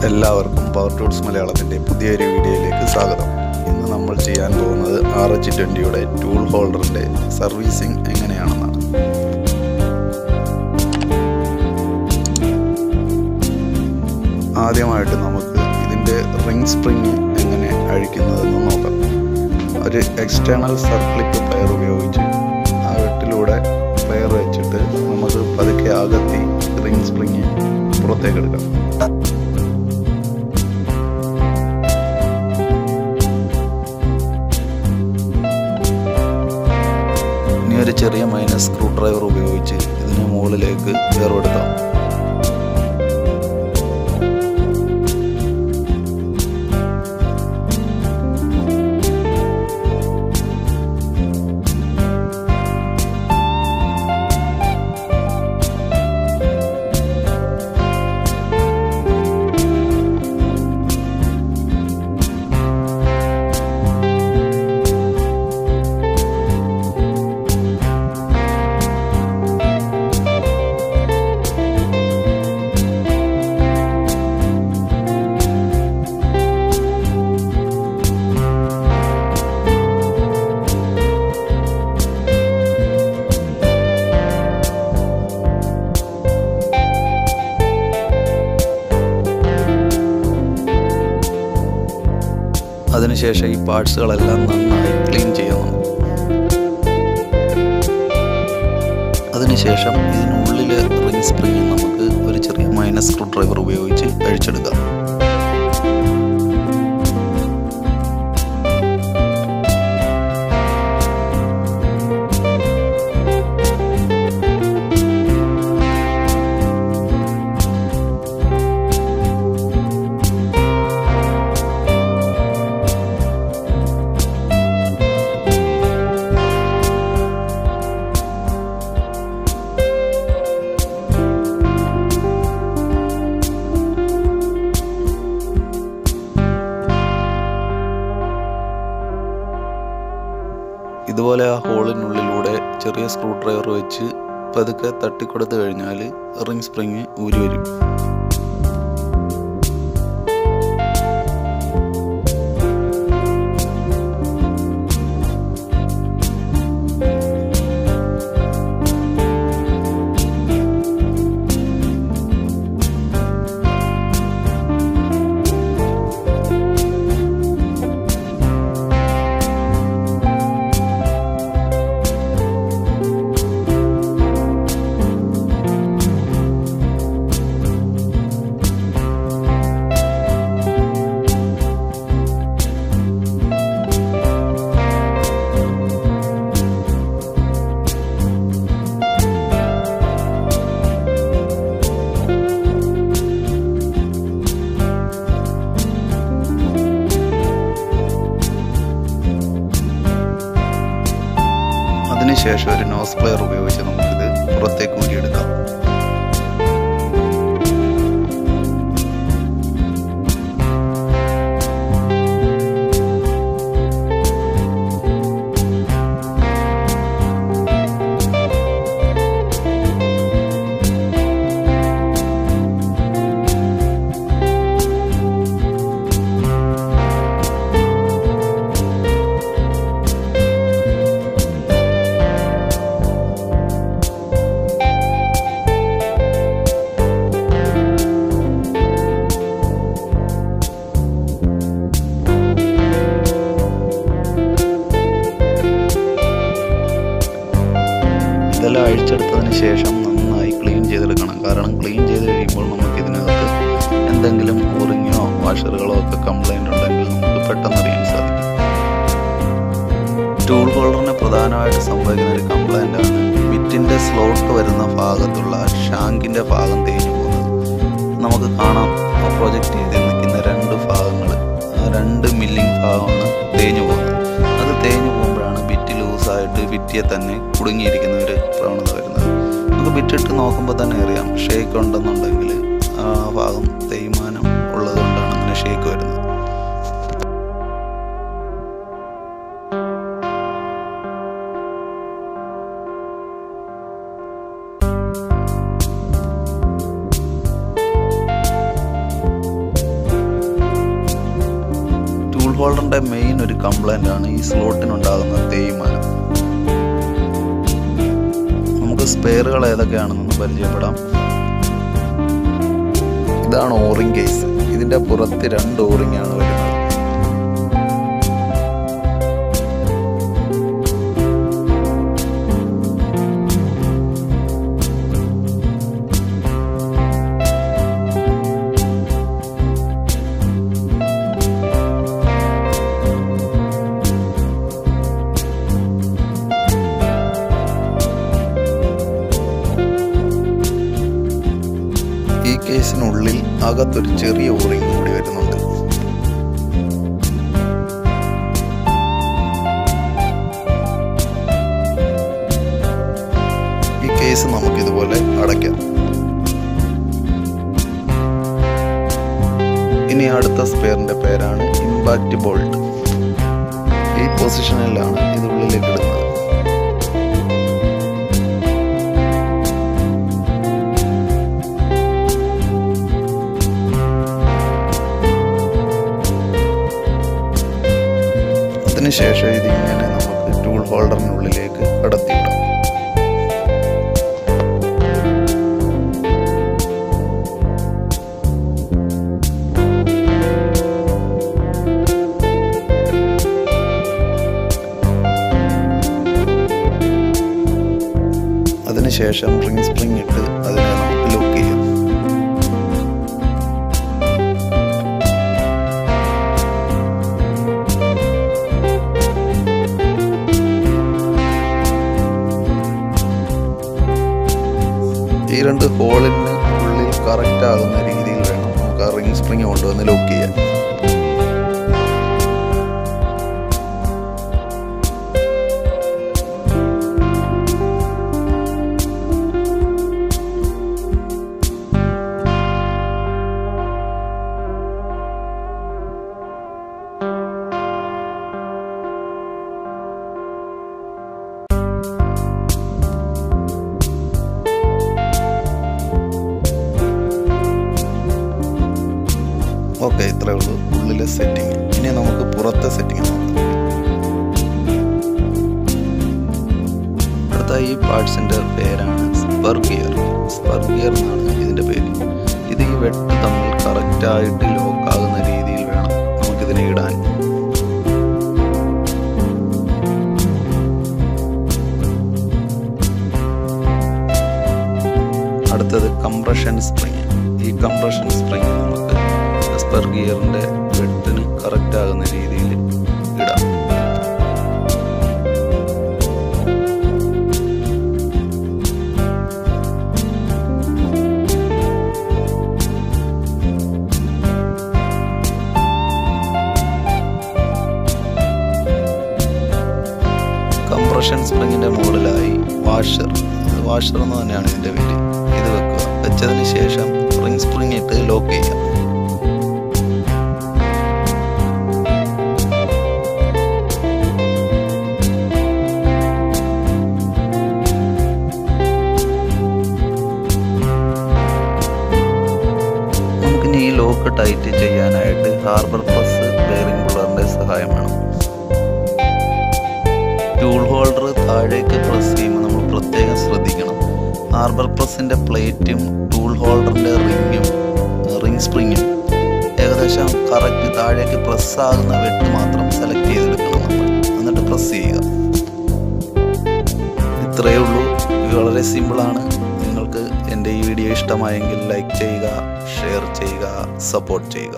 എല്ലാവർക്കും power tools മലയാളത്തിൻ്റെ പുതിയൊരു വീഡിയോയിലേക്ക് സ്വാഗതം. ഇന്ന് നമ്മൾ ചെയ്യാൻ പോകുന്നത് RH20യുടെ ടൂൾ ഹോൾഡറിൻ്റെ സർവീസിംഗ് എങ്ങനെയാണെന്നാണ്. ആദ്യമായിട്ട് നമുക്ക് ഇതിൻ്റെ റിംഗ് സ്പ്രിങ് എങ്ങനെ അഴിക്കുന്നതെന്ന് നോക്കാം. ഒരു എക്സ്റ്റേണൽ സർക്ലിപ്പ് പ്ലെയർ ഉപയോഗിച്ച് ആ വെട്ടിലൂടെ പ്ലെയർ വെച്ചിട്ട് നമുക്ക് പതുക്കെ അകത്തി റിംഗ് സ്പ്രിങ് പുറത്തേക്ക് എടുക്കാം. ഒരു ചെറിയ മൈനസ് സ്ക്രൂ ഡ്രൈവർ ഉപയോഗിച്ച് ഇതിന് മുകളിലേക്ക് വേർപെടുത്താം. അതിനുശേഷം ഈ പാർട്സുകളെല്ലാം നന്നായി ക്ലീൻ ചെയ്യണം. അതിനുശേഷം ഇതിനുള്ളിൽ റിംഗ് സ്പ്രിങ് നമുക്ക് ഒരു ചെറിയ മൈനസ് സ്ക്രൂ ഡ്രൈവർ ഉപയോഗിച്ച് അഴിച്ചെടുക്കാം. ഇതുപോലെ ആ ഹോളിനുള്ളിലൂടെ ചെറിയ സ്ക്രൂ ഡ്രൈവർ വെച്ച് പതുക്കെ തട്ടിക്കൊടുത്തു കഴിഞ്ഞാൽ റിംഗ് സ്പ്രിങ് ഊരി വരും. അതിനുശേഷം ഒരു നോസ് പ്ലെയർ ഉപയോഗിച്ച് നമുക്കിത് പുറത്തേക്ക് ഊരിയെടുക്കാം. ഇതെല്ലാം അഴിച്ചെടുത്തതിന് ശേഷം നന്നായി ക്ലീൻ ചെയ്തെടുക്കണം. കാരണം ക്ലീൻ ചെയ്ത് കഴിയുമ്പോൾ നമുക്ക് ഇതിനകത്ത് എന്തെങ്കിലും ഓറിങ്ങോ വാഷറുകളോ ഒക്കെ കംപ്ലൈൻ്റ് ഉണ്ടെങ്കിൽ നമുക്ക് പെട്ടെന്ന് അറിയാൻ സാധിക്കും. ടൂൾ ഹോൾഡറിന് പ്രധാനമായിട്ട് സംഭവിക്കുന്ന ഒരു കംപ്ലൈൻ്റ് ആണ് ബിറ്റിൻ്റെ സ്ലോട്ട് വരുന്ന ഭാഗത്തുള്ള ഷാങ്കിൻ്റെ ഭാഗം തേഞ്ഞു പോകുന്നത്. നമുക്ക് കാണാം ആ പ്രൊജക്റ്റ് ചെയ്ത് നിൽക്കുന്ന രണ്ട് ഭാഗങ്ങൾ, ആ രണ്ട് മില്ലിംഗ് ഭാഗമാണ് തേഞ്ഞു പോകുന്നത്. അത് തേഞ്ഞു പോകുമ്പോഴാണ് ബിറ്റ് ലൂസായിട്ട് ബിറ്റിയെ തന്നെ കുടുങ്ങിയിരിക്കുന്ന ഒരു പ്രവണത വരുന്നത്. നമുക്ക് ബിറ്റിട്ട് നോക്കുമ്പോൾ തന്നെ അറിയാം ഷേക്ക് ഉണ്ടെന്നുണ്ടെങ്കിൽ ആ ഭാഗം തേയ്മാനം ഉള്ളത് കൊണ്ടാണ് അങ്ങനെ ഹോൾഡറിൻ്റെ മെയിൻ ഒരു കംപ്ലൈൻ്റ് ആണ് ഈ സ്ലോട്ടിനുണ്ടാകുന്ന തേയ്മാനം. നമുക്ക് സ്പെയറുകൾ ഏതൊക്കെയാണെന്നൊന്ന് പരിചയപ്പെടാം. ഇതാണ് ഓറിംഗ് കേസ്. ഇതിൻ്റെ പുറത്ത് 2 ഓറിംഗ് ആണ് വരുന്നത്. ഈ കേസിനുള്ളിൽ അകത്തൊരു ചെറിയ ഓറിംഗ് കൂടി വരുന്നുണ്ട്. ഈ കേസ് നമുക്കിതുപോലെ അടയ്ക്കാം. ഇനി അടുത്ത സ്പെയറിന്റെ പേരാണ് ഇമ്പാക്റ്റ് ബോൾട്ട്. ഈ പൊസിഷനിലാണ് ഇത് ഉള്ളിലേക്ക് ഇടുന്നത്. അതിനുശേഷം ഇതിങ്ങനെ നമുക്ക് ടൂൾ ഹോൾഡറിനുള്ളിലേക്ക് കടത്തിയിടാം. അതിനുശേഷം റിംഗ് സ്പ്രിംഗ് ഇട്ട് അതിനെ നമുക്ക് ലോക്ക് ചെയ്യാം. ഈ 2 ഹോളിന് ഉള്ളിൽ കറക്റ്റ് ആകുന്ന രീതിയിൽ വേണം നമുക്ക് ആ റിംഗ് സ്പ്രിംഗ് കൊണ്ടുവന്ന് ലോക്ക് ചെയ്യാൻ. ഓക്കെ, ഇത്രേ ഉള്ളൂ ഉള്ളിലെ സെറ്റിങ്. ഇനി നമുക്ക് പുറത്തെ സെറ്റിങ് നോക്കാം. അടുത്ത ഈ പാർട്സിൻ്റെ പേരാണ് സ്പർ ഗിയർ. സ്പർ ഗിയർ എന്നാണ് ഇതിൻ്റെ പേര്. ഇത് ഈ വെട്ട് തമ്മിൽ കറക്റ്റായിട്ട് ലോക്ക് ആകുന്ന രീതിയിൽ വേണം നമുക്കിതിനെ ഇടാൻ. അടുത്തത് കംപ്രഷൻ സ്പ്രിങ്. ഈ കംപ്രഷൻ സ്പ്രിങ് നമുക്ക് സ്പർ ഗിയറിൻ്റെ വെട്ടിന് കറക്റ്റ് ആകുന്ന രീതിയിൽ ഇടാം. കംപ്രഷൻ സ്പ്രിങ്ങിൻ്റെ മുകളിലായി വാഷർ എന്ന് തന്നെയാണ് ഇതിൻ്റെ പേര്. ഇത് വെക്കുക. വെച്ചതിന് ശേഷം റിംഗ് സ്പ്രിങ് ഇട്ട് ലോക്ക് ചെയ്യാം. ഈ ലോക്ക് ടൈറ്റ് ചെയ്യാനായിട്ട് ഹാർബർ പ്രസ് ബെയറിംഗ് പുള്ളറിൻ്റെ സഹായം വേണം. ടൂൾ ഹോൾഡർ താഴേക്ക് പ്രസ് ചെയ്യുമ്പോൾ നമ്മൾ പ്രത്യേകം ശ്രദ്ധിക്കണം. ഹാർബർ പ്രസിൻ്റെ പ്ലേറ്റും ടൂൾ ഹോൾഡറിൻ്റെ റിംഗ് സ്പ്രിങ്ങും ഏകദേശം കറക്റ്റ് താഴേക്ക് പ്രസ് ആകുന്ന വെട്ട് മാത്രം സെലക്ട് ചെയ്തെടുക്കണം നമ്മൾ. എന്നിട്ട് പ്രസ് ചെയ്യുക. ഇത്രയേ ഉള്ളൂ. ഇത് വളരെ സിമ്പിളാണ്. നിങ്ങൾക്ക് എൻ്റെ ഈ വീഡിയോ ഇഷ്ടമായെങ്കിൽ ലൈക്ക് ചെയ്യുക, ഷെയർ ചെയ്യുക, സപ്പോർട്ട് ചെയ്യുക.